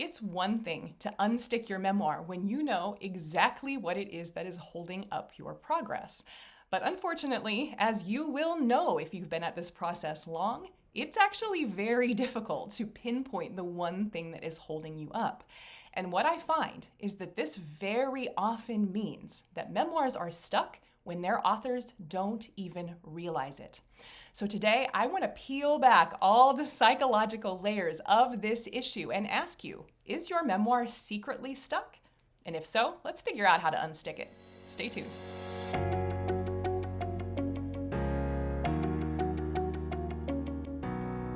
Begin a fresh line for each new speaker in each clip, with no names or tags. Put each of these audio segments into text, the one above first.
It's one thing to unstick your memoir when you know exactly what it is that is holding up your progress. But unfortunately, as you will know if you've been at this process long, it's actually very difficult to pinpoint the one thing that is holding you up. And what I find is that this very often means that memoirs are stuck when their authors don't even realize it. So today, I want to peel back all the psychological layers of this issue and ask you, is your memoir secretly stuck? And if so, let's figure out how to unstick it. Stay tuned.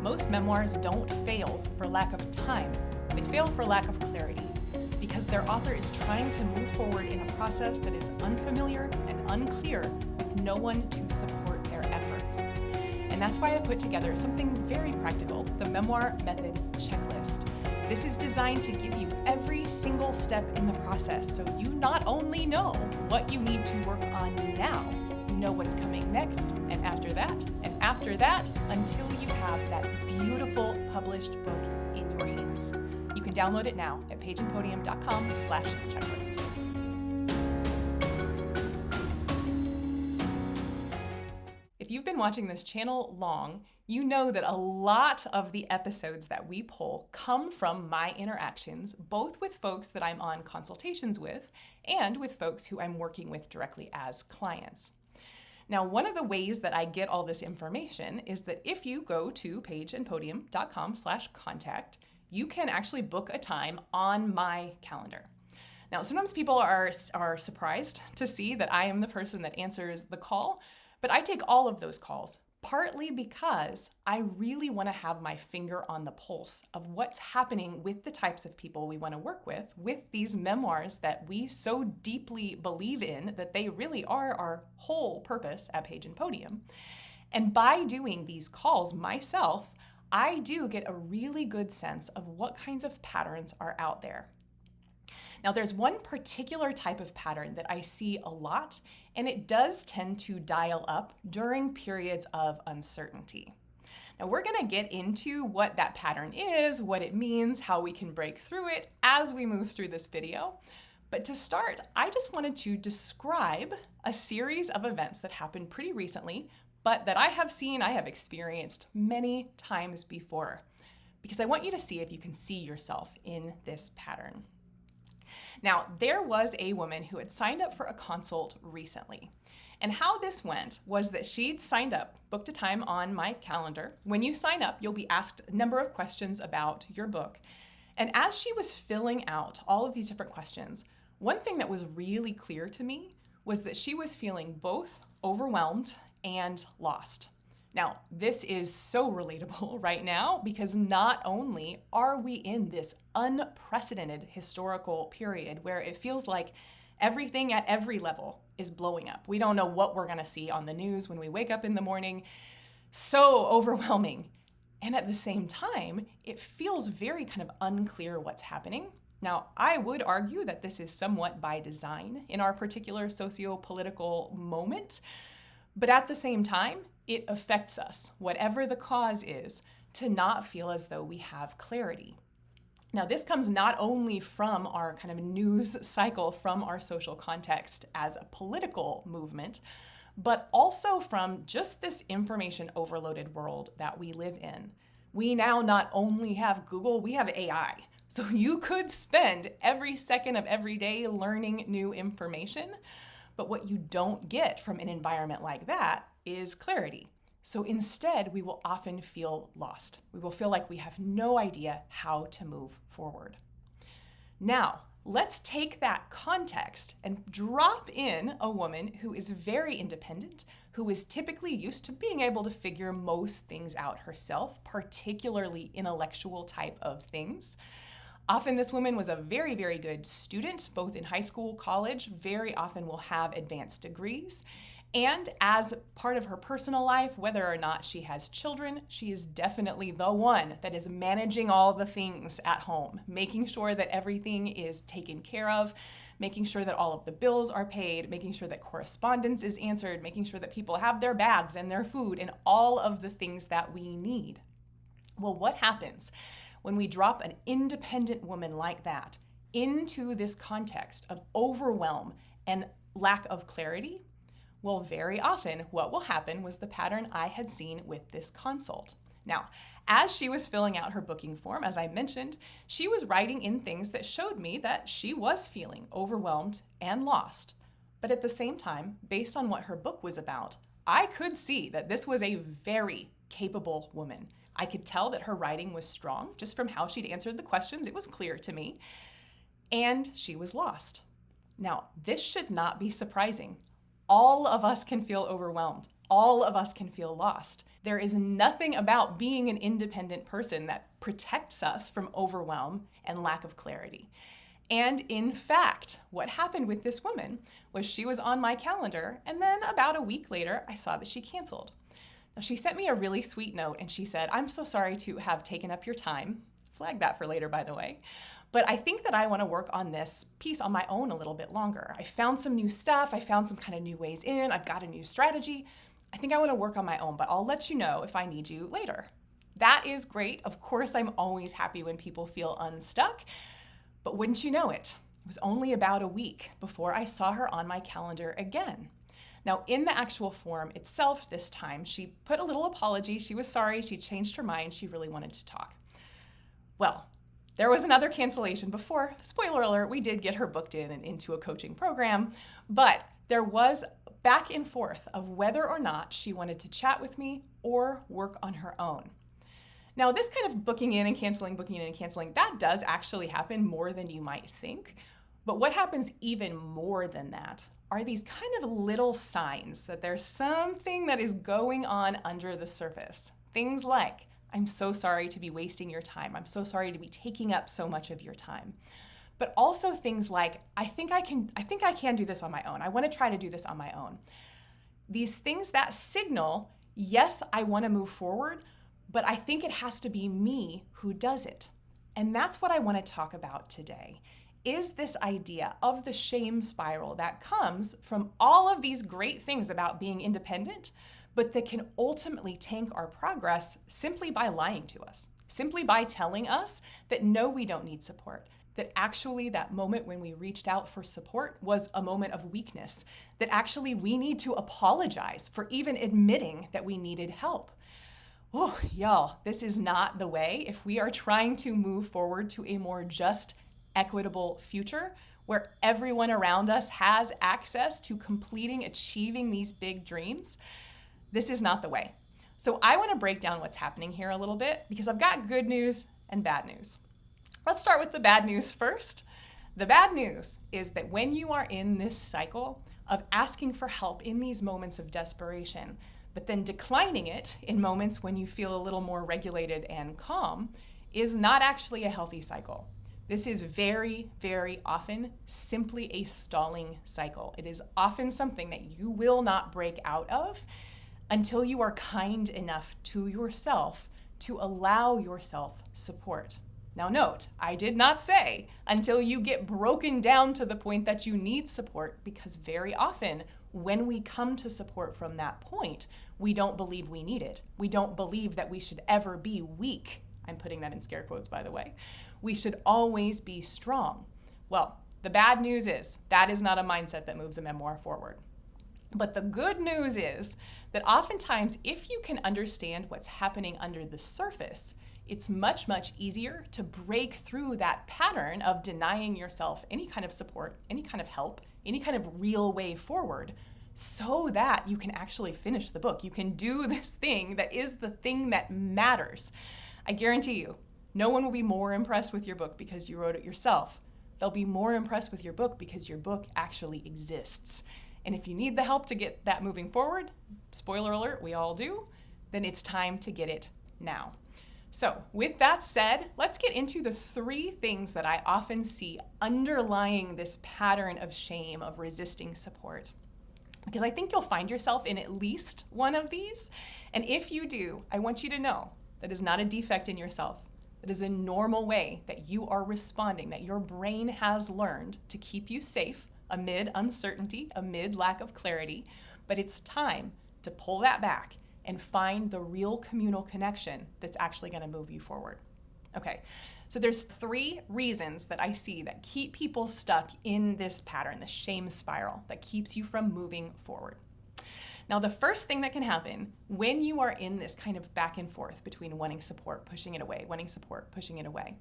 Most memoirs don't fail for lack of time. They fail for lack of clarity because their author is trying to move forward in a process that is unfamiliar and unclear with no one to support their efforts. And that's why I put together something very practical, the Memoir Method Checklist. This is designed to give you every single step in the process so you not only know what you need to work on now, you know what's coming next, and after that, until you have that beautiful published book in your hands. You can download it now at pageandpodium.com/checklist. If you've been watching this channel long, you know that a lot of the episodes that we pull come from my interactions, both with folks that I'm on consultations with and with folks who I'm working with directly as clients. Now, one of the ways that I get all this information is that if you go to pageandpodium.com/contact, you can actually book a time on my calendar. Now, sometimes people are surprised to see that I am the person that answers the call, but I take all of those calls, partly because I really want to have my finger on the pulse of what's happening with the types of people we want to work with these memoirs that we so deeply believe in that they really are our whole purpose at Page and Podium. And by doing these calls myself, I do get a really good sense of what kinds of patterns are out there. Now, there's one particular type of pattern that I see a lot, and it does tend to dial up during periods of uncertainty. Now, we're going to get into what that pattern is, what it means, how we can break through it as we move through this video. But to start, I just wanted to describe a series of events that happened pretty recently, but that I have experienced many times before, because I want you to see if you can see yourself in this pattern. Now, there was a woman who had signed up for a consult recently. And how this went was that she'd signed up, booked a time on my calendar. When you sign up, you'll be asked a number of questions about your book. And as she was filling out all of these different questions, one thing that was really clear to me was that she was feeling both overwhelmed and lost. Now, this is so relatable right now because not only are we in this unprecedented historical period where it feels like everything at every level is blowing up. We don't know what we're going to see on the news when we wake up in the morning. So overwhelming. And at the same time, it feels very kind of unclear what's happening. Now, I would argue that this is somewhat by design in our particular socio-political moment. But at the same time, it affects us, whatever the cause is, to not feel as though we have clarity. Now, this comes not only from our kind of news cycle, from our social context as a political movement, but also from just this information overloaded world that we live in. We now not only have Google, we have AI. So you could spend every second of every day learning new information, but what you don't get from an environment like that is clarity. So instead, we will often feel lost. We will feel like we have no idea how to move forward. Now, let's take that context and drop in a woman who is very independent, who is typically used to being able to figure most things out herself, particularly intellectual type of things. Often this woman was a very, very good student, both in high school, college, very often will have advanced degrees. And as part of her personal life, whether or not she has children, she is definitely the one that is managing all the things at home, making sure that everything is taken care of, making sure that all of the bills are paid, making sure that correspondence is answered, making sure that people have their baths and their food and all of the things that we need. Well, what happens when we drop an independent woman like that into this context of overwhelm and lack of clarity, well, very often what will happen was the pattern I had seen with this consult. Now, as she was filling out her booking form, as I mentioned, she was writing in things that showed me that she was feeling overwhelmed and lost. But at the same time, based on what her book was about, I could see that this was a very capable woman. I could tell that her writing was strong just from how she'd answered the questions. It was clear to me. And she was lost. Now, this should not be surprising. All of us can feel overwhelmed. All of us can feel lost. There is nothing about being an independent person that protects us from overwhelm and lack of clarity. And in fact, what happened with this woman was she was on my calendar, and then about a week later, I saw that she canceled. Now, she sent me a really sweet note, and she said, "I'm so sorry to have taken up your time." Flag that for later, by the way. But I think that I want to work on this piece on my own a little bit longer. I found some new stuff. I found some kind of new ways in. I've got a new strategy. I think I want to work on my own, but I'll let you know if I need you later. That is great. Of course, I'm always happy when people feel unstuck. But wouldn't you know it? It was only about a week before I saw her on my calendar again. Now, in the actual form itself this time, she put a little apology. She was sorry. She changed her mind. She really wanted to talk. Well, there was another cancellation before. Spoiler alert, we did get her booked in and into a coaching program, but there was back and forth of whether or not she wanted to chat with me or work on her own. Now, this kind of booking in and canceling, that does actually happen more than you might think. But what happens even more than that are these kind of little signs that there's something that is going on under the surface. Things like, "I'm so sorry to be wasting your time. I'm so sorry to be taking up so much of your time." But also things like, I think I can do this on my own. I want to try to do this on my own. These things that signal, yes, I want to move forward, but I think it has to be me who does it. And that's what I want to talk about today, is this idea of the shame spiral that comes from all of these great things about being independent, but that can ultimately tank our progress simply by lying to us, simply by telling us that no, we don't need support, that actually that moment when we reached out for support was a moment of weakness, that actually we need to apologize for even admitting that we needed help. Oh, y'all, this is not the way if we are trying to move forward to a more just, equitable future where everyone around us has access to achieving these big dreams. This is not the way. So I want to break down what's happening here a little bit because I've got good news and bad news. Let's start with the bad news first. The bad news is that when you are in this cycle of asking for help in these moments of desperation, but then declining it in moments when you feel a little more regulated and calm, is not actually a healthy cycle. This is very, very often simply a stalling cycle. It is often something that you will not break out of until you are kind enough to yourself to allow yourself support. Now note, I did not say until you get broken down to the point that you need support, because very often when we come to support from that point, we don't believe we need it. We don't believe that we should ever be weak. I'm putting that in scare quotes, by the way. We should always be strong. Well, the bad news is that is not a mindset that moves a memoir forward. But the good news is that oftentimes, if you can understand what's happening under the surface, it's much, much easier to break through that pattern of denying yourself any kind of support, any kind of help, any kind of real way forward, so that you can actually finish the book. You can do this thing that is the thing that matters. I guarantee you, no one will be more impressed with your book because you wrote it yourself. They'll be more impressed with your book because your book actually exists. And if you need the help to get that moving forward, spoiler alert, we all do, then it's time to get it now. So with that said, let's get into the 3 things that I often see underlying this pattern of shame, of resisting support. Because I think you'll find yourself in at least one of these. And if you do, I want you to know that is not a defect in yourself. That is a normal way that you are responding, that your brain has learned to keep you safe amid uncertainty, amid lack of clarity. But it's time to pull that back and find the real communal connection that's actually going to move you forward. Okay, so there's 3 reasons that I see that keep people stuck in this pattern, the shame spiral that keeps you from moving forward. Now, the first thing that can happen when you are in this kind of back and forth between wanting support, pushing it away, wanting support, pushing it away,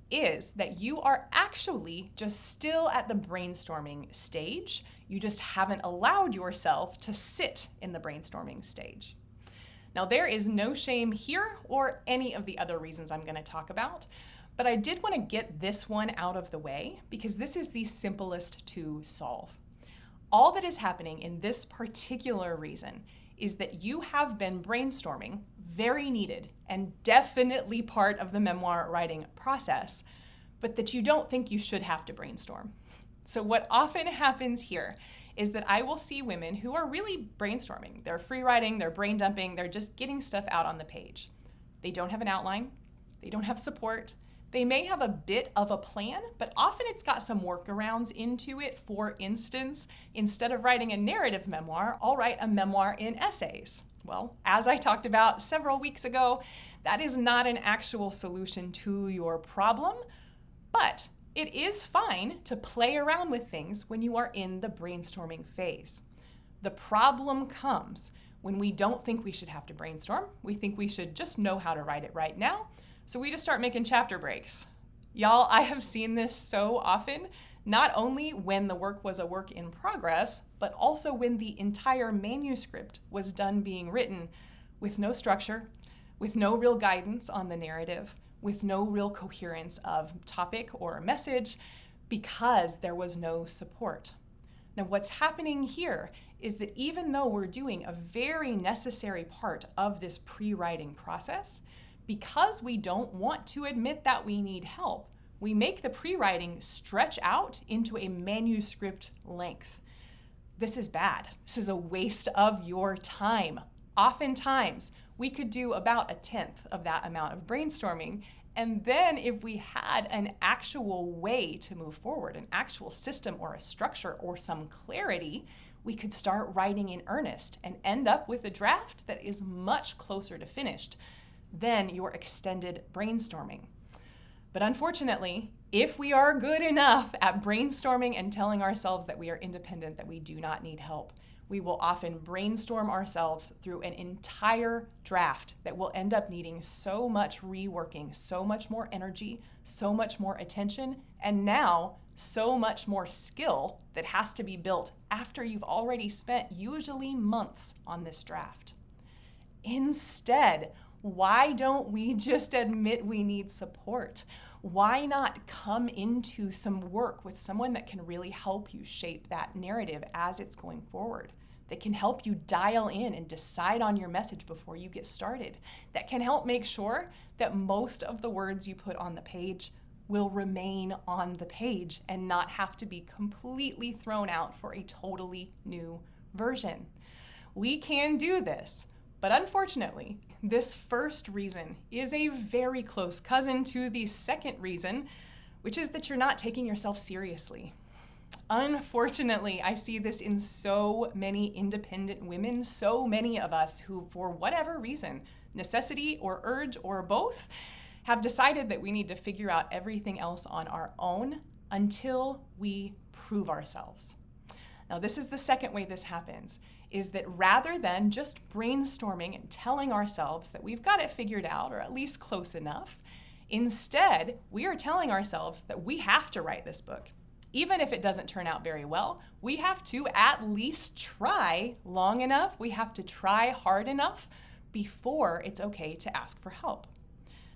is that you are actually just still at the brainstorming stage. You just haven't allowed yourself to sit in the brainstorming stage. Now, there is no shame here or any of the other reasons I'm going to talk about, but I did want to get this one out of the way because this is the simplest to solve. All that is happening in this particular reason is that you have been brainstorming, very needed and definitely part of the memoir writing process, but that you don't think you should have to brainstorm. So what often happens here is that I will see women who are really brainstorming. They're free writing, they're brain dumping, they're just getting stuff out on the page. They don't have an outline, they don't have support. They may have a bit of a plan, but often it's got some workarounds into it. For instance, instead of writing a narrative memoir, I'll write a memoir in essays. Well, as I talked about several weeks ago, that is not an actual solution to your problem, but it is fine to play around with things when you are in the brainstorming phase. The problem comes when we don't think we should have to brainstorm. We think we should just know how to write it right now. So we just start making chapter breaks. Y'all, I have seen this so often, not only when the work was a work in progress, but also when the entire manuscript was done being written with no structure, with no real guidance on the narrative, with no real coherence of topic or message, because there was no support. Now, what's happening here is that even though we're doing a very necessary part of this pre-writing process, because we don't want to admit that we need help, we make the pre-writing stretch out into a manuscript length. This is bad. This is a waste of your time. Oftentimes, we could do about 1/10 of that amount of brainstorming. And then if we had an actual way to move forward, an actual system or a structure or some clarity, we could start writing in earnest and end up with a draft that is much closer to finished than your extended brainstorming. But unfortunately, if we are good enough at brainstorming and telling ourselves that we are independent, that we do not need help, we will often brainstorm ourselves through an entire draft that will end up needing so much reworking, so much more energy, so much more attention, and now so much more skill that has to be built after you've already spent usually months on this draft. Instead, why don't we just admit we need support? Why not come into some work with someone that can really help you shape that narrative as it's going forward, that can help you dial in and decide on your message before you get started, that can help make sure that most of the words you put on the page will remain on the page and not have to be completely thrown out for a totally new version. We can do this. But unfortunately, this first reason is a very close cousin to the second reason, which is that you're not taking yourself seriously. Unfortunately, I see this in so many independent women, so many of us who, for whatever reason, necessity or urge or both, have decided that we need to figure out everything else on our own until we prove ourselves. Now, this is the second way this happens, is that rather than just brainstorming and telling ourselves that we've got it figured out, or at least close enough, instead, we are telling ourselves that we have to write this book. Even if it doesn't turn out very well, we have to at least try long enough, we have to try hard enough before it's okay to ask for help.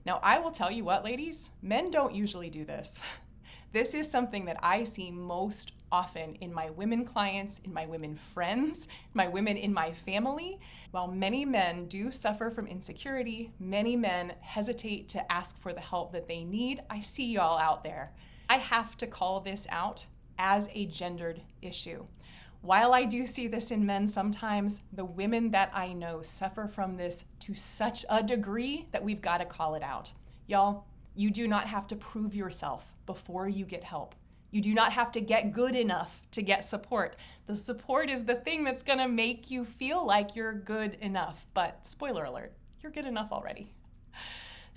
Now, I will tell you what, ladies, men don't usually do this. This is something that I see most often in my women clients, in my women friends, my women in my family. While many men do suffer from insecurity, many men hesitate to ask for the help that they need. I see y'all out there. I have to call this out as a gendered issue. While I do see this in men sometimes, the women that I know suffer from this to such a degree that we've got to call it out. Y'all, you do not have to prove yourself before you get help. You do not have to get good enough to get support. The support is the thing that's gonna make you feel like you're good enough. But spoiler alert, you're good enough already.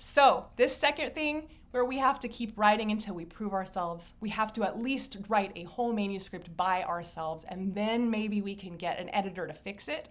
So this second thing, where we have to keep writing until we prove ourselves, we have to at least write a whole manuscript by ourselves, and then maybe we can get an editor to fix it.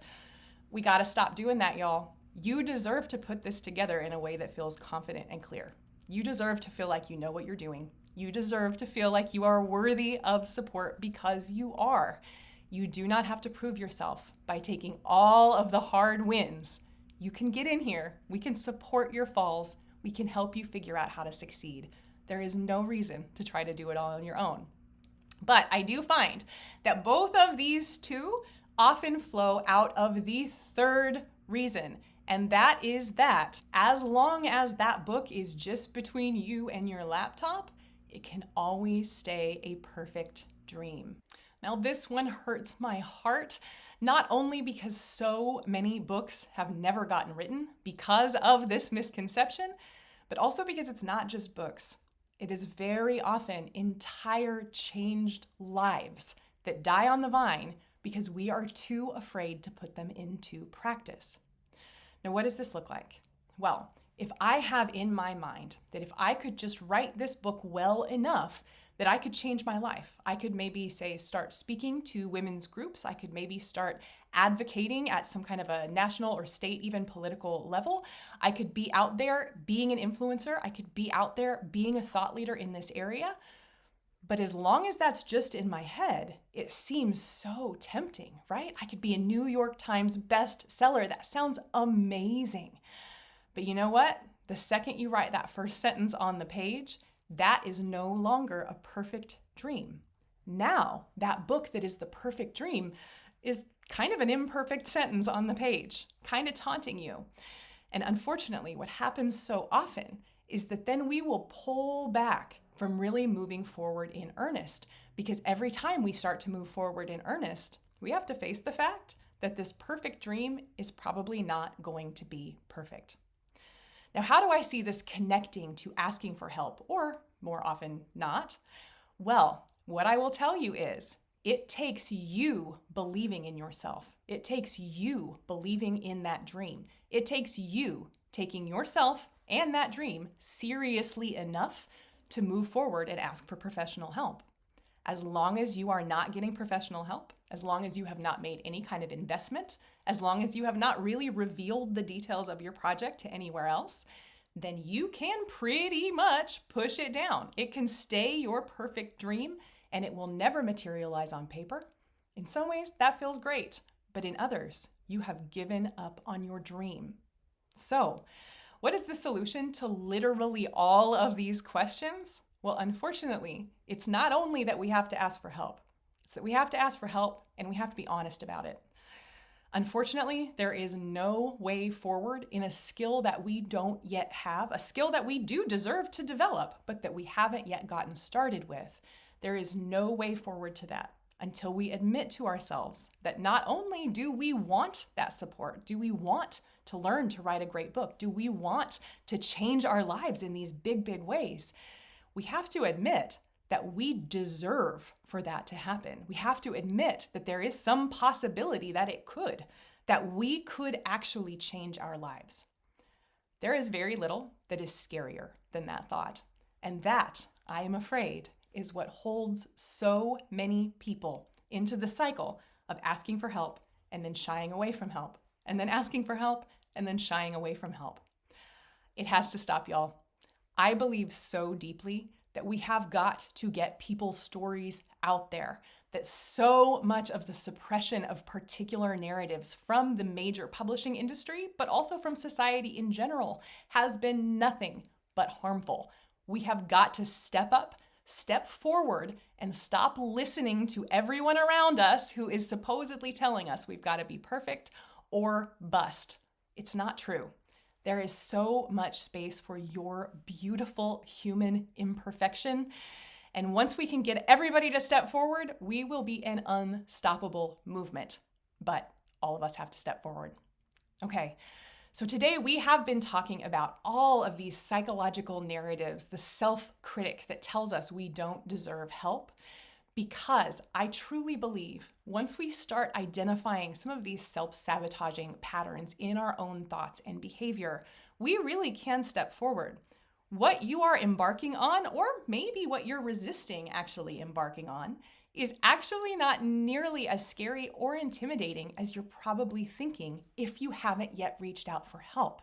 We got to stop doing that, y'all. You deserve to put this together in a way that feels confident and clear. You deserve to feel like you know what you're doing. You deserve to feel like you are worthy of support, because you are. You do not have to prove yourself by taking all of the hard wins. You can get in here. We can support your falls. We can help you figure out how to succeed. There is no reason to try to do it all on your own. But I do find that both of these two often flow out of the third reason. And that is that as long as that book is just between you and your laptop, it can always stay a perfect dream. Now, this one hurts my heart, not only because so many books have never gotten written because of this misconception, but also because it's not just books. It is very often entire changed lives that die on the vine because we are too afraid to put them into practice. Now, what does this look like? Well, if I have in my mind that if I could just write this book well enough that I could change my life, I could maybe say start speaking to women's groups, I could maybe start advocating at some kind of a national or state, even political level, I could be out there being an influencer, I could be out there being a thought leader in this area. But as long as that's just in my head, it seems so tempting, right? I could be a New York Times bestseller. That sounds amazing. But you know what? The second you write that first sentence on the page, that is no longer a perfect dream. Now, that book that is the perfect dream is kind of an imperfect sentence on the page, kind of taunting you. And unfortunately, what happens so often is that then we will pull back from really moving forward in earnest, because every time we start to move forward in earnest, we have to face the fact that this perfect dream is probably not going to be perfect. Now, how do I see this connecting to asking for help, or more often not? Well, what I will tell you is it takes you believing in yourself. It takes you believing in that dream. It takes you taking yourself and that dream seriously enough to move forward and ask for professional help. As long as you are not getting professional help, as long as you have not made any kind of investment, as long as you have not really revealed the details of your project to anywhere else, then you can pretty much push it down. It can stay your perfect dream and it will never materialize on paper. In some ways, that feels great, but in others, you have given up on your dream. So, what is the solution to literally all of these questions? Well, unfortunately, it's not only that we have to ask for help. It's that we have to ask for help and we have to be honest about it. Unfortunately, there is no way forward in a skill that we don't yet have, a skill that we do deserve to develop, but that we haven't yet gotten started with. There is no way forward to that until we admit to ourselves that not only do we want that support, do we want to learn to write a great book, do we want to change our lives in these big, big ways, we have to admit that we deserve for that to happen. We have to admit that there is some possibility that it could, that we could actually change our lives. There is very little that is scarier than that thought. And that, I am afraid, is what holds so many people into the cycle of asking for help and then shying away from help, and then asking for help and then shying away from help. It has to stop, y'all. I believe so deeply that we have got to get people's stories out there, that so much of the suppression of particular narratives from the major publishing industry, but also from society in general, has been nothing but harmful. We have got to step up, step forward, and stop listening to everyone around us who is supposedly telling us we've got to be perfect or bust. It's not true. There is so much space for your beautiful human imperfection. And once we can get everybody to step forward, we will be an unstoppable movement. But all of us have to step forward. Okay, so today we have been talking about all of these psychological narratives, the self-critic that tells us we don't deserve help, because I truly believe once we start identifying some of these self-sabotaging patterns in our own thoughts and behavior, we really can step forward. What you are embarking on, or maybe what you're resisting actually embarking on, is actually not nearly as scary or intimidating as you're probably thinking if you haven't yet reached out for help.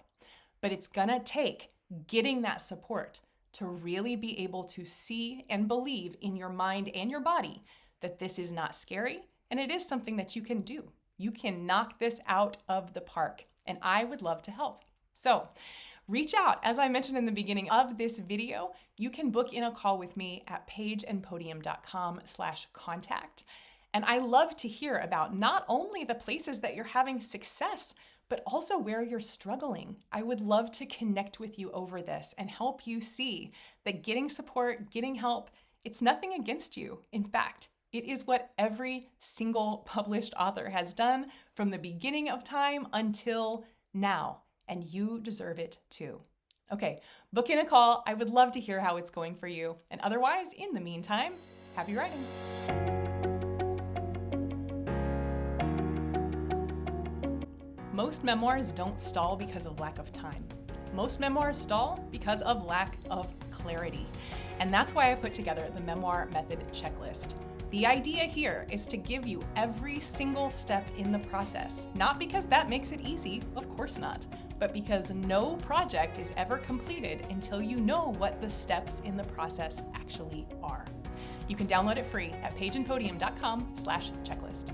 But it's gonna take getting that support to really be able to see and believe in your mind and your body that this is not scary and it is something that you can do. You can knock this out of the park, and I would love to help. So reach out. As I mentioned in the beginning of this video, you can book in a call with me at pageandpodium.com/contact. And I love to hear about not only the places that you're having success, but also where you're struggling. I would love to connect with you over this and help you see that getting support, getting help, it's nothing against you. In fact, it is what every single published author has done from the beginning of time until now, and you deserve it too. Okay, book in a call. I would love to hear how it's going for you. And otherwise, in the meantime, happy writing. Most memoirs don't stall because of lack of time. Most memoirs stall because of lack of clarity. And that's why I put together the Memoir Method Checklist. The idea here is to give you every single step in the process, not because that makes it easy, of course not, but because no project is ever completed until you know what the steps in the process actually are. You can download it free at pageandpodium.com/checklist.